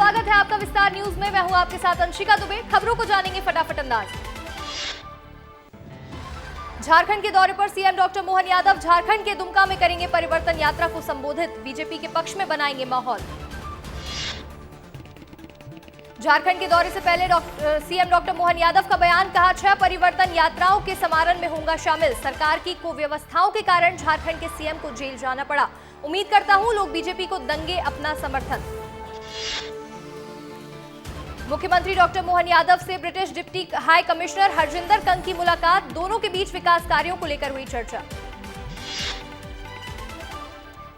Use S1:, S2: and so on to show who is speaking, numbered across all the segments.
S1: स्वागत है आपका विस्तार न्यूज में। मैं हूं आपके साथ अंशिका दुबे। खबरों को जानेंगे फटाफट अंदाज। झारखंड के दौरे पर सीएम डॉक्टर मोहन यादव झारखंड के दुमका में करेंगे परिवर्तन यात्रा को संबोधित, बीजेपी के पक्ष में बनाएंगे माहौल। झारखंड के दौरे से पहले सीएम डॉक्टर मोहन यादव का बयान, कहा 6 परिवर्तन यात्राओं के समारोह में होगा शामिल। सरकार की कुव्यवस्थाओं के कारण झारखंड के सीएम को जेल जाना पड़ा। उम्मीद करता हूं लोग बीजेपी को देंगे अपना समर्थन। मुख्यमंत्री डॉक्टर मोहन यादव से British deputy high commissioner Harjinder Kang की मुलाकात, दोनों के बीच विकास कार्यों को लेकर हुई चर्चा।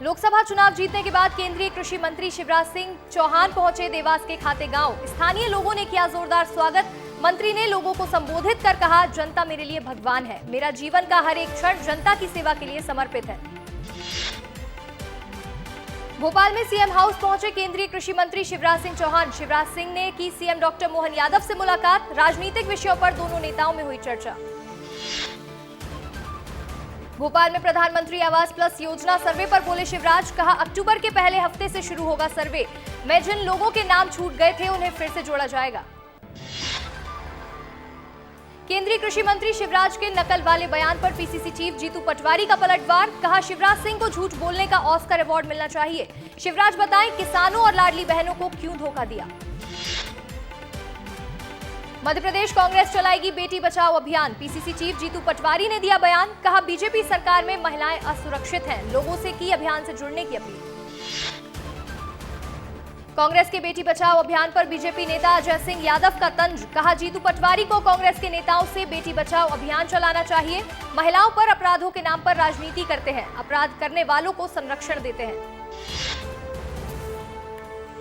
S1: लोकसभा चुनाव जीतने के बाद केंद्रीय कृषि मंत्री शिवराज सिंह चौहान पहुंचे देवास के खाते गांव। स्थानीय लोगों ने किया जोरदार स्वागत। मंत्री ने लोगों को संबोधित कर कहा, जनता मेरे लिए भगवान है, मेरा जीवन का हर एक क्षण जनता की सेवा के लिए समर्पित है। भोपाल में सीएम हाउस पहुंचे केंद्रीय कृषि मंत्री शिवराज सिंह चौहान। शिवराज सिंह ने की सीएम डॉक्टर मोहन यादव से मुलाकात। राजनीतिक विषयों पर दोनों नेताओं में हुई चर्चा। भोपाल में प्रधानमंत्री आवास प्लस योजना सर्वे पर बोले शिवराज, कहा अक्टूबर के पहले हफ्ते से शुरू होगा सर्वे। मैं जिन लोगों के नाम छूट गए थे उन्हें फिर से जोड़ा जाएगा। केंद्रीय कृषि मंत्री शिवराज के नकल वाले बयान पर पीसीसी चीफ जीतू पटवारी का पलटवार, कहा शिवराज सिंह को झूठ बोलने का ऑस्कर अवार्ड मिलना चाहिए। शिवराज बताएं किसानों और लाडली बहनों को क्यों धोखा दिया। मध्य प्रदेश कांग्रेस चलाएगी बेटी बचाओ अभियान। पीसीसी चीफ जीतू पटवारी ने दिया बयान, कहा बीजेपी सरकार में महिलाएं असुरक्षित हैं, लोगों से की अभियान से जुड़ने की अपील। कांग्रेस के बेटी बचाओ अभियान पर बीजेपी नेता अजय सिंह यादव का तंज, कहा जीतू पटवारी को कांग्रेस के नेताओं से बेटी बचाओ अभियान चलाना चाहिए। महिलाओं पर अपराधों के नाम पर राजनीति करते हैं, अपराध करने वालों को संरक्षण देते हैं।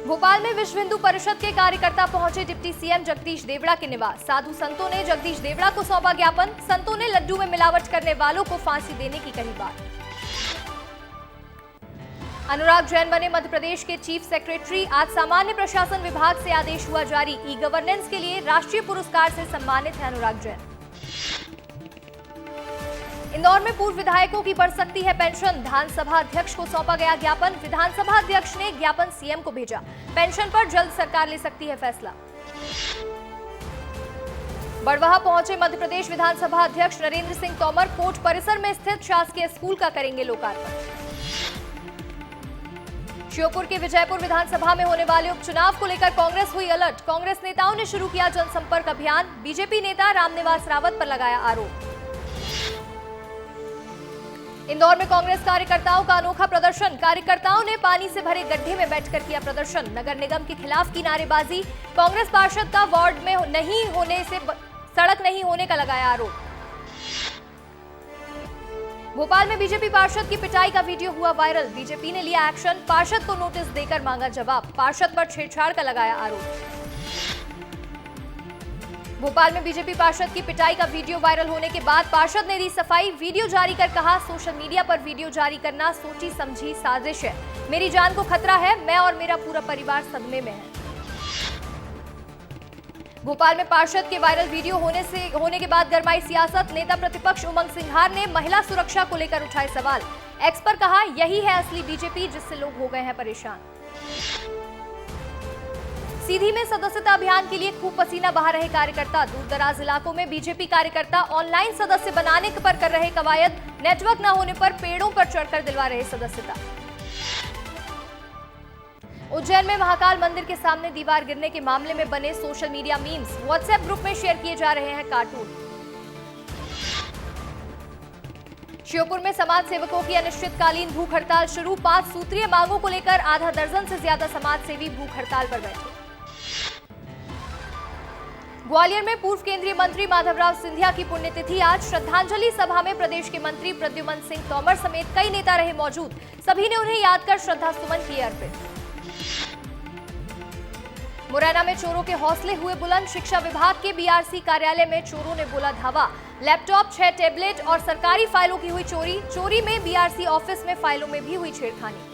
S1: भोपाल में विश्व हिंदू परिषद के कार्यकर्ता पहुंचे डिप्टी सीएम जगदीश देवड़ा के निवास। साधु संतों ने जगदीश देवड़ा को सौंपा ज्ञापन। संतों ने लड्डू में मिलावट करने वालों को फांसी देने की कही बात। अनुराग जैन बने मध्य प्रदेश के चीफ सेक्रेटरी। आज सामान्य प्रशासन विभाग से आदेश हुआ जारी। ई गवर्नेंस के लिए राष्ट्रीय पुरस्कार से सम्मानित है अनुराग जैन। इंदौर में पूर्व विधायकों की बढ़ सकती है पेंशन। विधानसभा अध्यक्ष को सौंपा गया ज्ञापन। विधानसभा अध्यक्ष ने ज्ञापन सीएम को भेजा। पेंशन पर जल्द सरकार ले सकती है फैसला। बड़वाह पहुंचे मध्य प्रदेश विधानसभा अध्यक्ष नरेंद्र सिंह तोमर। कोर्ट परिसर में स्थित शासकीय स्कूल का करेंगे लोकार्पण। श्योपुर के विजयपुर विधानसभा में होने वाले उपचुनाव को लेकर कांग्रेस हुई अलर्ट। कांग्रेस नेताओं ने शुरू किया जनसंपर्क अभियान। बीजेपी नेता रामनिवास रावत पर लगाया आरोप। इंदौर में कांग्रेस कार्यकर्ताओं का अनोखा प्रदर्शन। कार्यकर्ताओं ने पानी से भरे गड्ढे में बैठकर किया प्रदर्शन। नगर निगम के खिलाफ की नारेबाजी। कांग्रेस पार्षद का वार्ड में नहीं होने से सड़क नहीं होने का लगाया आरोप। भोपाल में बीजेपी पार्षद की पिटाई का वीडियो हुआ वायरल। बीजेपी ने लिया एक्शन। पार्षद को नोटिस देकर मांगा जवाब। पार्षद पर छेड़छाड़ का लगाया आरोप। भोपाल में बीजेपी पार्षद की पिटाई का वीडियो वायरल होने के बाद पार्षद ने दी सफाई। वीडियो जारी कर कहा, सोशल मीडिया पर वीडियो जारी करना सोची समझी साजिश है। मेरी जान को खतरा है, मैं और मेरा पूरा परिवार सदमे में है। भोपाल में पार्षद के वायरल वीडियो होने के बाद गरमाई सियासत। नेता प्रतिपक्ष उमंग सिंघार ने महिला सुरक्षा को लेकर उठाए सवाल। एक्स पर कहा, यही है असली बीजेपी जिससे लोग हो गए हैं परेशान। सीधी में सदस्यता अभियान के लिए खूब पसीना बहा रहे कार्यकर्ता। दूर दराज इलाकों में बीजेपी कार्यकर्ता ऑनलाइन सदस्य बनाने पर कर रहे कवायद। नेटवर्क न होने पर पेड़ों पर चढ़कर दिलवा रहे सदस्यता। उज्जैन में महाकाल मंदिर के सामने दीवार गिरने के मामले में बने social media memes. WhatsApp group में शेयर किए जा रहे हैं कार्टून। श्योपुर में समाज सेवकों की अनिश्चितकालीन भूख हड़ताल शुरू। 5 सूत्रीय मांगों को लेकर आधा दर्जन से ज्यादा समाज सेवी भूख हड़ताल पर बैठे। ग्वालियर में पूर्व केंद्रीय मंत्री माधवराव सिंधिया की पुण्यतिथि आज। श्रद्धांजलि सभा में प्रदेश के मंत्री प्रद्युमन सिंह तोमर समेत कई नेता रहे मौजूद। सभी ने उन्हें याद कर श्रद्धा सुमन किए अर्पित। मुरैना में चोरों के हौसले हुए बुलंद। शिक्षा विभाग के बीआरसी कार्यालय में चोरों ने बोला धावा। लैपटॉप, 6 टैबलेट और सरकारी फाइलों की हुई चोरी। चोरी में बीआरसी ऑफिस में फाइलों में भी हुई छेड़खानी।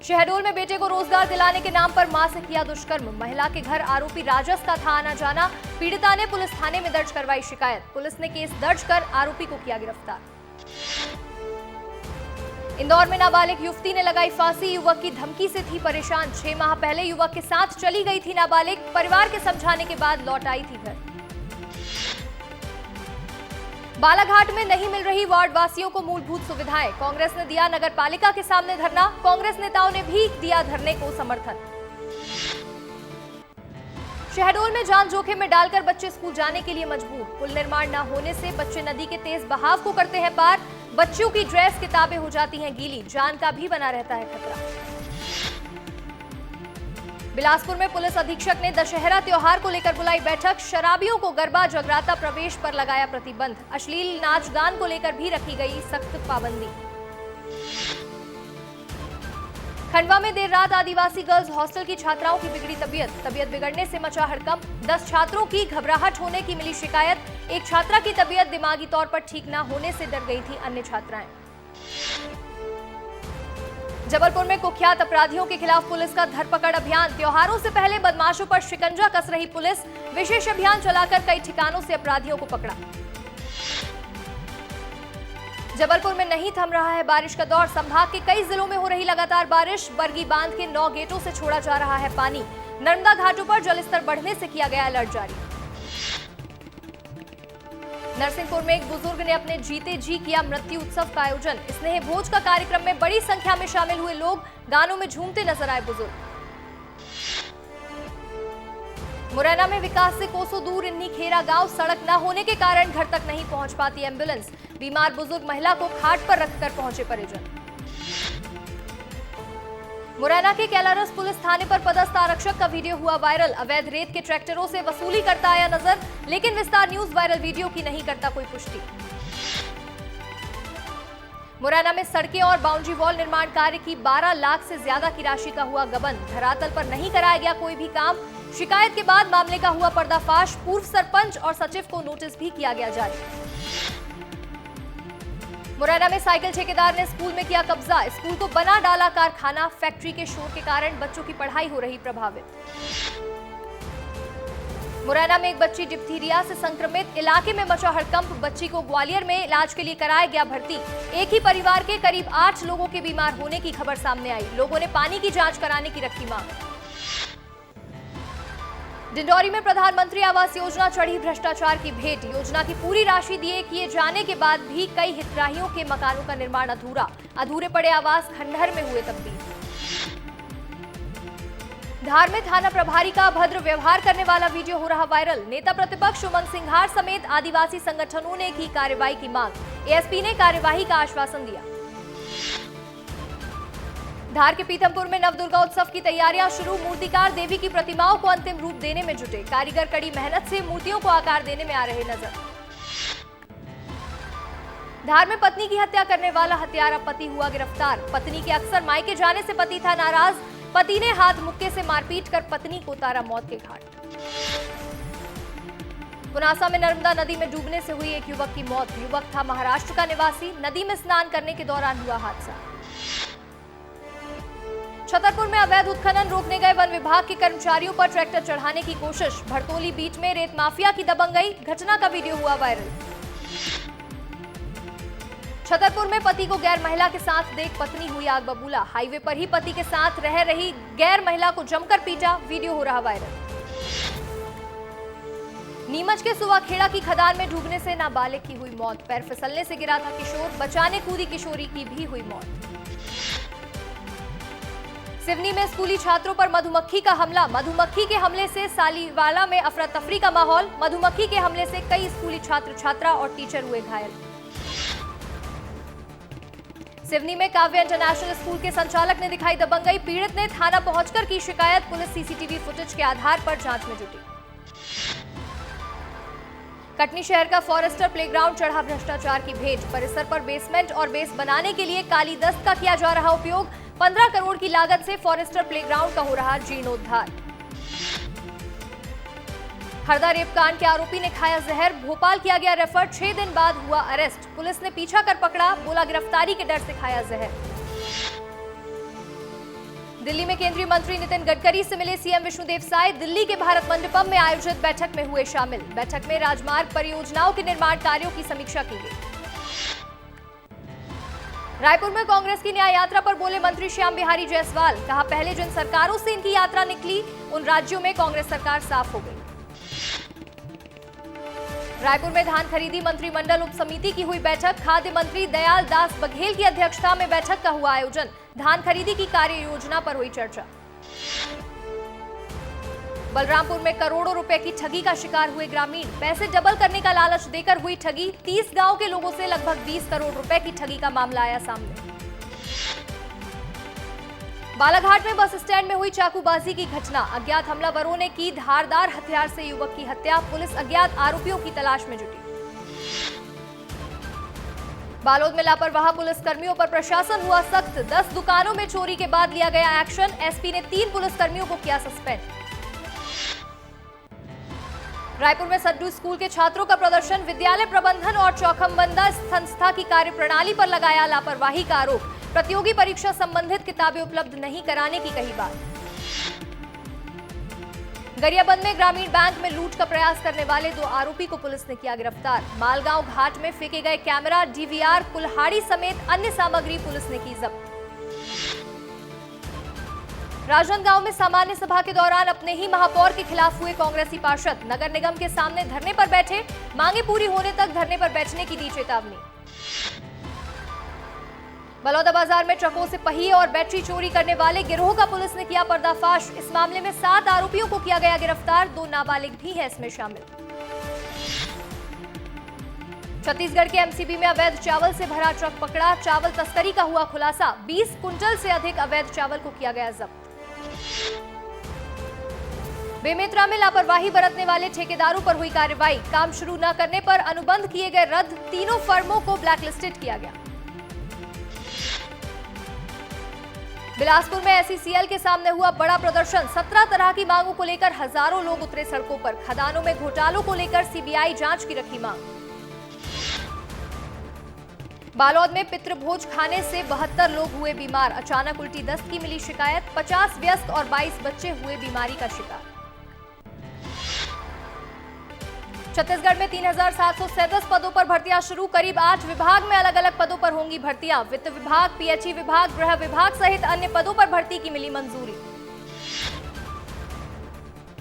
S1: शहडोल में बेटे को रोजगार दिलाने के नाम पर मां से किया दुष्कर्म। महिला के घर आरोपी राजस का था आना जाना। पीड़िता ने पुलिस थाने में दर्ज करवाई शिकायत। पुलिस ने केस दर्ज कर आरोपी को किया गिरफ्तार। इंदौर में नाबालिग युवती ने लगाई फांसी, युवक की धमकी से थी परेशान। 6 माह पहले युवक के साथ चली गई थी नाबालिग, परिवार के समझाने के बाद लौट आई थी घर। बालाघाट में नहीं मिल रही वार्ड वासियों को मूलभूत सुविधाएं, कांग्रेस ने दिया नगर पालिका के सामने धरना, कांग्रेस नेताओं ने भी दिया धरने को समर्थन। शहडोल में जान जोखिम में डालकर बच्चे स्कूल जाने के लिए मजबूर, पुल निर्माण न होने से बच्चे नदी के तेज बहाव को करते हैं पार, बच्चों की ड्रेस किताबें हो जाती हैं गीली, जान का भी बना रहता है खतरा। बिलासपुर में पुलिस अधीक्षक ने दशहरा त्योहार को लेकर बुलाई बैठक, शराबियों को गरबा जगराता प्रवेश पर लगाया प्रतिबंध, अश्लील नाच गान को लेकर भी रखी गई सख्त पाबंदी। खंडवा में देर रात आदिवासी गर्ल्स हॉस्टल की छात्राओं की बिगड़ी तबीयत बिगड़ने से मचा हड़कंप, 10 छात्रों की घबराहट होने की मिली शिकायत, एक छात्रा की तबीयत दिमागी तौर पर ठीक न होने से डर गई थी अन्य छात्राएं। जबलपुर में कुख्यात अपराधियों के खिलाफ पुलिस का धरपकड़ अभियान, त्योहारों से पहले बदमाशों पर शिकंजा कस रही पुलिस, विशेष अभियान चलाकर कई ठिकानों से अपराधियों को पकड़ा। जबलपुर में नहीं थम रहा है बारिश का दौर, संभाग के कई जिलों में हो रही लगातार बारिश, बरगी बांध के 9 गेटों से छोड़ा जा रहा है पानी, नर्मदा घाटों पर जलस्तर बढ़ने से किया गया अलर्ट जारी। नरसिंहपुर में एक बुजुर्ग ने अपने जीते जी किया मृत्यु उत्सव का आयोजन, स्नेह भोज का कार्यक्रम में बड़ी संख्या में शामिल हुए लोग, गानों में झूमते नजर आए बुजुर्ग। मुरैना में विकास से कोसों दूर इन्नी खेरा गांव, सड़क न होने के कारण घर तक नहीं पहुंच पाती एम्बुलेंस, बीमार बुजुर्ग महिला को खाट पर रखकर पहुंचे परिजन। मुरैना के कैलारस पुलिस थाने पर पदस्थ आरक्षक का वीडियो हुआ वायरल, अवैध रेत के ट्रैक्टरों से वसूली करता आया नजर, लेकिन विस्तार न्यूज वायरल वीडियो की नहीं करता कोई पुष्टि। मुरैना में सड़कें और बाउंड्री वॉल निर्माण कार्य की 12 लाख से ज्यादा की राशि का हुआ गबन, धरातल पर नहीं कराया गया कोई भी काम, शिकायत के बाद मामले का हुआ पर्दाफाश, पूर्व सरपंच और सचिव को नोटिस भी किया गया जारी। मुरैना में साइकिल ठेकेदार ने स्कूल में किया कब्जा, स्कूल को बना डाला कारखाना, फैक्ट्री के शोर के कारण बच्चों की पढ़ाई हो रही प्रभावित। मुरैना में एक बच्ची डिप्थीरिया से संक्रमित, इलाके में मचा हड़कंप, बच्ची को ग्वालियर में इलाज के लिए कराया गया भर्ती, एक ही परिवार के करीब 8 लोगों के बीमार होने की खबर सामने आई, लोगों ने पानी की जांच कराने की रखी मांग। डिंडौरी में प्रधानमंत्री आवास योजना चढ़ी भ्रष्टाचार की भेंट, योजना की पूरी राशि दिए किए जाने के बाद भी कई हितग्राहियों के मकानों का निर्माण अधूरे पड़े आवास खंडहर में हुए तब्दील। धार में थाना प्रभारी का अभद्र व्यवहार करने वाला वीडियो हो रहा वायरल, नेता प्रतिपक्ष उमंग सिंघार समेत आदिवासी संगठनों ने की कार्रवाई की मांग, एएसपी ने कार्यवाही का आश्वासन दिया। धार के पीथमपुर में नवदुर्गा उत्सव की तैयारियां शुरू, मूर्तिकार देवी की प्रतिमाओं को अंतिम रूप देने में जुटे, कारीगर कड़ी मेहनत से मूर्तियों को आकार देने में आ रहे नजर। धार में पत्नी की हत्या करने वाला हत्यारा पति हुआ गिरफ्तार, पत्नी के अक्सर मायके जाने से पति था नाराज, पति ने हाथ मुक्के से मारपीट कर पत्नी को उतारा मौत के घाट। पुनासा में नर्मदा नदी में डूबने से हुई एक युवक की मौत, युवक था महाराष्ट्र का निवासी, नदी में स्नान करने के दौरान हुआ हादसा। छतरपुर में अवैध उत्खनन रोकने गए वन विभाग के कर्मचारियों पर ट्रैक्टर चढ़ाने की कोशिश, भरतोली बीच में रेत माफिया की दबंगई, घटना का वीडियो हुआ वायरल। छतरपुर में पति को गैर महिला के साथ देख पत्नी हुई आग बबूला, हाईवे पर ही पति के साथ रह रही गैर महिला को जमकर पीटा, वीडियो हो रहा वायरल। नीमच के सुवाखेड़ा की खदान में डूबने से नाबालिग की हुई मौत, पैर फिसलने से गिरा था किशोर, बचाने कूदी किशोरी की भी हुई मौत। सिवनी में स्कूली छात्रों पर मधुमक्खी का हमला, मधुमक्खी के हमले से सालीवाला में अफरा तफरी का माहौल, मधुमक्खी के हमले से कई स्कूली छात्र छात्रा और टीचर हुए घायल। सिवनी में काव्य इंटरनेशनल स्कूल के संचालक ने दिखाई दबंगई, पीड़ित ने थाना पहुंचकर की शिकायत, पुलिस सीसीटीवी फुटेज के आधार पर जांच में जुटी। कटनी शहर का फॉरेस्टर प्लेग्राउंड चढ़ा भ्रष्टाचार की भेंट, परिसर पर बेसमेंट और बेस बनाने के लिए काली दस्त का किया जा रहा उपयोग, 15 करोड़ की लागत से फॉरेस्टर प्लेग्राउंड का हो रहा जीर्णोद्धार। हरदा रेप कांड के आरोपी ने खाया जहर, भोपाल किया गया रेफर, 6 दिन बाद हुआ अरेस्ट, पुलिस ने पीछा कर पकड़ा, बोला गिरफ्तारी के डर से खाया जहर। दिल्ली में केंद्रीय मंत्री नितिन गडकरी से मिले सीएम विष्णुदेव साय, दिल्ली के भारत मंडपम में आयोजित बैठक में हुए शामिल, बैठक में राजमार्ग परियोजनाओं के निर्माण कार्यों की समीक्षा की गई। रायपुर में कांग्रेस की न्याय यात्रा पर बोले मंत्री श्याम बिहारी जायसवाल। कहा, पहले जिन सरकारों से इनकी यात्रा निकली उन राज्यों में कांग्रेस सरकार साफ हो गई। रायपुर में धान खरीदी मंत्रिमंडल उप समिति की हुई बैठक। खाद्य मंत्री दयाल दास बघेल की अध्यक्षता में बैठक का हुआ आयोजन। धान खरीदी की कार्य योजना पर हुई चर्चा। बलरामपुर में करोड़ों रुपए की ठगी का शिकार हुए ग्रामीण। पैसे डबल करने का लालच देकर हुई ठगी। 30 गांव के लोगों से लगभग 20 करोड़ रुपए की ठगी का मामला आया सामने। बालाघाट में बस स्टैंड में हुई चाकूबाजी की घटना। अज्ञात हमलावरों ने की धारदार हथियार से युवक की हत्या। पुलिस अज्ञात आरोपियों की तलाश में जुटी। बालोद में लापरवाह पुलिस कर्मियों पर प्रशासन हुआ सख्त। 10 दुकानों में चोरी के बाद लिया गया एक्शन। एसपी ने 3 पुलिसकर्मियों को किया सस्पेंड। रायपुर में सड्डू स्कूल के छात्रों का प्रदर्शन। विद्यालय प्रबंधन और चौखमबंदा संस्था की कार्यप्रणाली पर लगाया लापरवाही का आरोप। प्रतियोगी परीक्षा संबंधित किताबें उपलब्ध नहीं कराने की कही बात। गरियाबंद में ग्रामीण बैंक में लूट का प्रयास करने वाले 2 आरोपी को पुलिस ने किया गिरफ्तार। मालगांव घाट में फेंके गए कैमरा, डीवीआर, कुल्हाड़ी समेत अन्य सामग्री पुलिस ने की जब्त। राजनांदगांव में सामान्य सभा के दौरान अपने ही महापौर के खिलाफ हुए कांग्रेसी पार्षद। नगर निगम के सामने धरने पर बैठे। मांगे पूरी होने तक धरने पर बैठने की दी चेतावनी। बलौदा बाजार में ट्रकों से पहिए और बैटरी चोरी करने वाले गिरोह का पुलिस ने किया पर्दाफाश। इस मामले में 7 आरोपियों को किया गया गिरफ्तार। 2 नाबालिग भी है इसमें शामिल। छत्तीसगढ़ के एमसीबी में अवैध चावल से भरा ट्रक पकड़ा। चावल तस्करी का हुआ खुलासा। 20 कुंटल से अधिक अवैध चावल को किया गया जब्त। बेमेतरा में लापरवाही बरतने वाले ठेकेदारों पर हुई कार्रवाई। काम शुरू न करने पर अनुबंध किए गए रद्द। 3 फर्मों को ब्लैकलिस्टेड किया गया। बिलासपुर में एसईसीएल के सामने हुआ बड़ा प्रदर्शन। 17 तरह की मांगों को लेकर हजारों लोग उतरे सड़कों पर। खदानों में घोटालों को लेकर सीबीआई जांच की रखी मांग। बालोद में पितृभोज खाने से 72 लोग हुए बीमार। अचानक उल्टी दस्त की मिली शिकायत। 50 वयस्क और 22 बच्चे हुए बीमारी का शिकार। छत्तीसगढ़ में 3737 पदों पर भर्तियां शुरू। करीब 8 विभाग में अलग अलग पदों पर होंगी भर्तियां। वित्त विभाग, पीएचई विभाग, गृह विभाग सहित अन्य पदों पर भर्ती की मिली मंजूरी।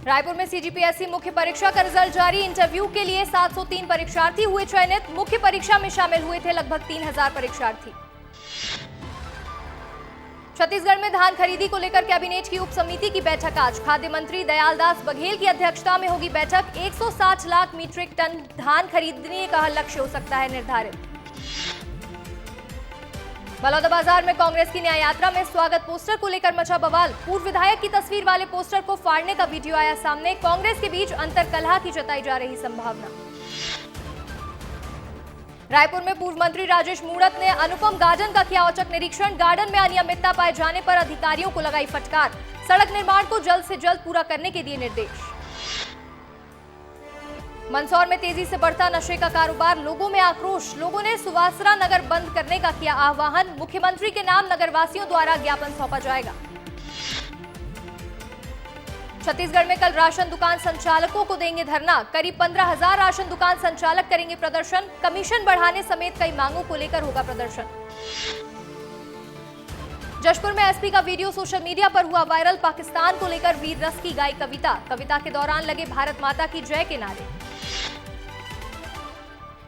S1: रायपुर में सीजीपीएससी मुख्य परीक्षा का रिजल्ट जारी। इंटरव्यू के लिए 703 परीक्षार्थी हुए चयनित। मुख्य परीक्षा में शामिल हुए थे लगभग 3000 परीक्षार्थी। छत्तीसगढ़ में धान खरीदी को लेकर कैबिनेट की उप समिति की बैठक आज। खाद्य मंत्री दयाल दास बघेल की अध्यक्षता में होगी बैठक। 160 लाख मीट्रिक टन धान खरीदने का लक्ष्य हो सकता है निर्धारित। बलौदाबाजार में कांग्रेस की न्याय यात्रा में स्वागत पोस्टर को लेकर मचा बवाल। पूर्व विधायक की तस्वीर वाले पोस्टर को फाड़ने का वीडियो आया सामने। कांग्रेस के बीच अंतर्कलह की जताई जा रही संभावना। रायपुर में पूर्व मंत्री राजेश मूणत ने अनुपम गार्डन का किया औचक निरीक्षण। गार्डन में अनियमितता पाए जाने पर अधिकारियों को लगाई फटकार। सड़क निर्माण को जल्द से जल्द पूरा करने के दिए निर्देश। मंदसौर में तेजी से बढ़ता नशे का कारोबार। लोगों में आक्रोश। लोगों ने सुवासरा नगर बंद करने का किया आह्वान। मुख्यमंत्री के नाम नगरवासियों द्वारा ज्ञापन सौंपा जाएगा। छत्तीसगढ़ में कल राशन दुकान संचालकों को देंगे धरना। करीब 15,000 राशन दुकान संचालक करेंगे प्रदर्शन। कमीशन बढ़ाने समेत कई मांगों को लेकर होगा प्रदर्शन। जशपुर में एसपी का वीडियो सोशल मीडिया पर हुआ वायरल। पाकिस्तान को लेकर वीर रस की गाई कविता के दौरान लगे भारत माता की जय के नारे।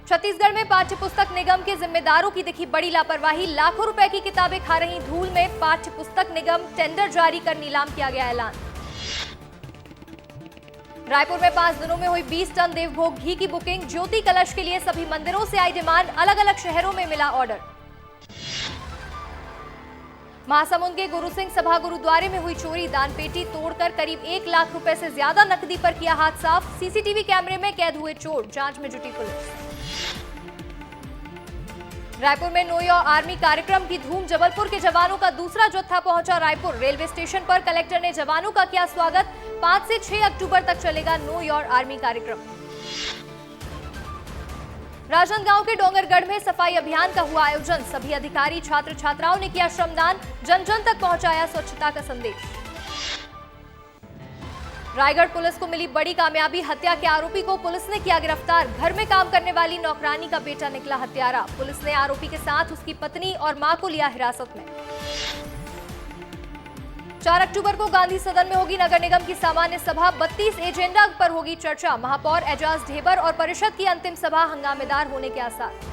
S1: छत्तीसगढ़ में पाठ्य पुस्तक निगम के जिम्मेदारों की दिखी बड़ी लापरवाही। लाखों रुपए की किताबें खा रही धूल में। पाठ्य पुस्तक निगम टेंडर जारी कर नीलाम किया गया ऐलान। रायपुर में 5 दिनों में हुई 20 टन देवभोग घी की बुकिंग। ज्योति कलश के लिए सभी मंदिरों से आई डिमांड। अलग अलग शहरों में मिला ऑर्डर। महासमुंद के गुरु सिंह सभा गुरुद्वारे में हुई चोरी। दानपेटी तोड़कर करीब 1 लाख रुपए से ज्यादा नकदी पर किया हाथ साफ। सीसीटीवी कैमरे में कैद हुए चोर। जांच में जुटी पुलिस। रायपुर में नो योर आर्मी कार्यक्रम की धूम। जबलपुर के जवानों का दूसरा जत्था पहुंचा रायपुर। रेलवे स्टेशन पर कलेक्टर ने जवानों का किया स्वागत। 5 से 6 अक्टूबर तक चलेगा नो योर आर्मी कार्यक्रम। राजनांदगांव के डोंगरगढ़ में सफाई अभियान का हुआ आयोजन। सभी अधिकारी छात्र छात्राओं ने किया श्रमदान। जन जन तक पहुंचाया स्वच्छता का संदेश। रायगढ़ पुलिस को मिली बड़ी कामयाबी, हत्या के आरोपी को पुलिस ने किया गिरफ्तार। घर में काम करने वाली नौकरानी का बेटा निकला हत्यारा। पुलिस ने आरोपी के साथ उसकी पत्नी और मां को लिया हिरासत में। 4 अक्टूबर को गांधी सदन में होगी नगर निगम की सामान्य सभा। 32 एजेंडा पर होगी चर्चा। महापौर एजाज ढेबर और परिषद की अंतिम सभा हंगामेदार होने के आसार।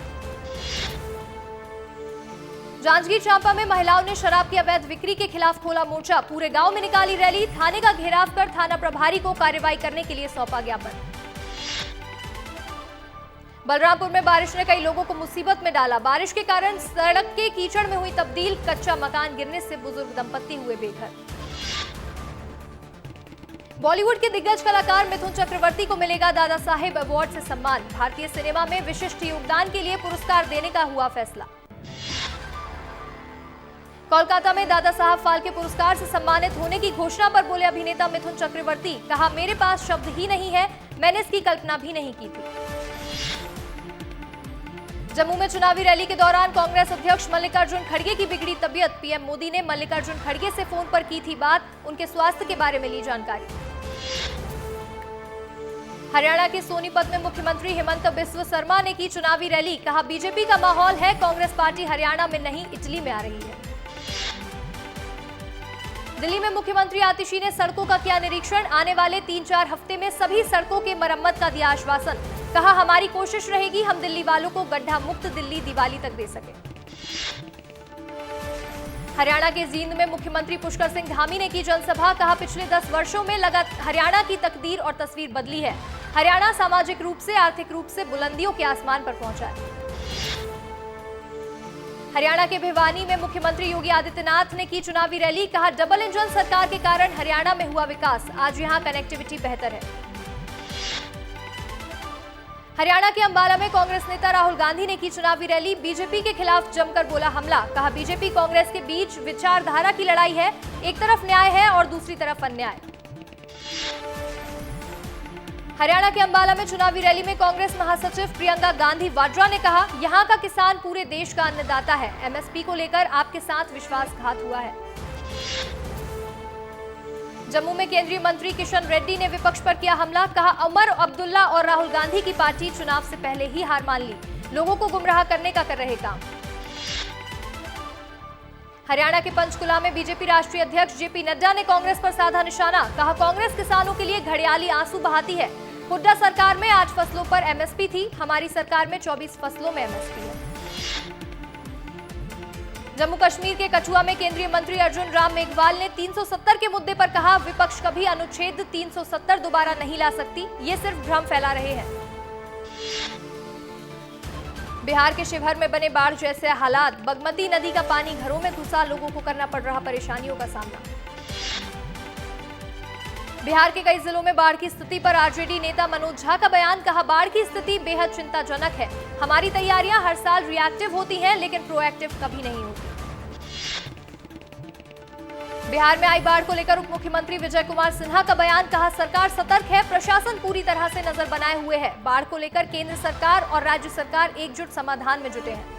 S1: जांजगीर चांपा में महिलाओं ने शराब की अवैध बिक्री के खिलाफ खोला मोर्चा। पूरे गांव में निकाली रैली। थाने का घेराव कर थाना प्रभारी को कार्रवाई करने के लिए सौंपा ज्ञापन। बलरामपुर में बारिश ने कई लोगों को मुसीबत में डाला। बारिश के कारण सड़क के कीचड़ में हुई तब्दील। कच्चा मकान गिरने से बुजुर्ग दंपत्ति हुए बेघर। बॉलीवुड के दिग्गज कलाकार मिथुन चक्रवर्ती को मिलेगा दादा साहेब अवार्ड से सम्मान। भारतीय सिनेमा में विशिष्ट योगदान के लिए पुरस्कार देने का हुआ फैसला। कोलकाता में दादा साहब फाल्के पुरस्कार से सम्मानित होने की घोषणा पर बोले अभिनेता मिथुन चक्रवर्ती। कहा, मेरे पास शब्द ही नहीं है, मैंने इसकी कल्पना भी नहीं की थी। जम्मू में चुनावी रैली के दौरान कांग्रेस अध्यक्ष मल्लिकार्जुन खड़गे की बिगड़ी तबीयत। पीएम मोदी ने मल्लिकार्जुन खड़गे से फोन पर की थी बात। उनके स्वास्थ्य के बारे में ली जानकारी। हरियाणा के सोनीपत में मुख्यमंत्री हिमंत बिस्व शर्मा ने की चुनावी रैली। कहा, बीजेपी का माहौल है, कांग्रेस पार्टी हरियाणा में नहीं इटली में आ रही है। दिल्ली में मुख्यमंत्री आतिशी ने सड़कों का किया निरीक्षण। आने वाले 3-4 हफ्ते में सभी सड़कों के मरम्मत का दिया आश्वासन। कहा, हमारी कोशिश रहेगी हम दिल्ली वालों को गड्ढा मुक्त दिल्ली दिवाली तक दे सके। हरियाणा के जींद में मुख्यमंत्री पुष्कर सिंह धामी ने की जनसभा। कहा, पिछले 10 वर्षों में हरियाणा की तकदीर और तस्वीर बदली है। हरियाणा सामाजिक रूप से, आर्थिक रूप से बुलंदियों के आसमान पर पहुंचा है। हरियाणा के भिवानी में मुख्यमंत्री योगी आदित्यनाथ ने की चुनावी रैली। कहा, डबल इंजन सरकार के कारण हरियाणा में हुआ विकास। आज यहां कनेक्टिविटी बेहतर है। हरियाणा के अंबाला में कांग्रेस नेता राहुल गांधी ने की चुनावी रैली। बीजेपी के खिलाफ जमकर बोला हमला। कहा, बीजेपी कांग्रेस के बीच विचारधारा की लड़ाई है। एक तरफ न्याय है और दूसरी तरफ अन्याय। हरियाणा के अंबाला में चुनावी रैली में कांग्रेस महासचिव प्रियंका गांधी वाड्रा ने कहा, यहां का किसान पूरे देश का अन्नदाता है। एमएसपी को लेकर आपके साथ विश्वासघात हुआ है। जम्मू में केंद्रीय मंत्री किशन रेड्डी ने विपक्ष पर किया हमला। कहा, उमर अब्दुल्ला और राहुल गांधी की पार्टी चुनाव से पहले ही हार मान ली, लोगों को गुमराह करने का कर रहे काम। हरियाणा के पंचकुला में बीजेपी राष्ट्रीय अध्यक्ष जेपी नड्डा ने कांग्रेस पर साधा निशाना। कहा, कांग्रेस किसानों के लिए घड़ियाली आंसू बहाती है। हुड्डा सरकार में 8 फसलों पर एमएसपी थी, हमारी सरकार में 24 फसलों में एमएसपी है। जम्मू कश्मीर के कठुआ में केंद्रीय मंत्री अर्जुन राम मेघवाल ने 370 के मुद्दे पर कहा, विपक्ष कभी अनुच्छेद 370 दोबारा नहीं ला सकती, ये सिर्फ भ्रम फैला रहे हैं। बिहार के शिवहर में बने बाढ़ जैसे हालात। बागमती नदी का पानी घरों में घुसा, लोगों को करना पड़ रहा परेशानियों का सामना। बिहार के कई जिलों में बाढ़ की स्थिति पर आरजेडी नेता मनोज झा का बयान। कहा, बाढ़ की स्थिति बेहद चिंताजनक है। हमारी तैयारियां हर साल रिएक्टिव होती हैं, लेकिन प्रोएक्टिव कभी नहीं होती। बिहार में आई बाढ़ को लेकर उप मुख्यमंत्री विजय कुमार सिन्हा का बयान। कहा, सरकार सतर्क है, प्रशासन पूरी तरह से नजर बनाए हुए है। बाढ़ को लेकर केंद्र सरकार और राज्य सरकार एकजुट समाधान में जुटे हैं।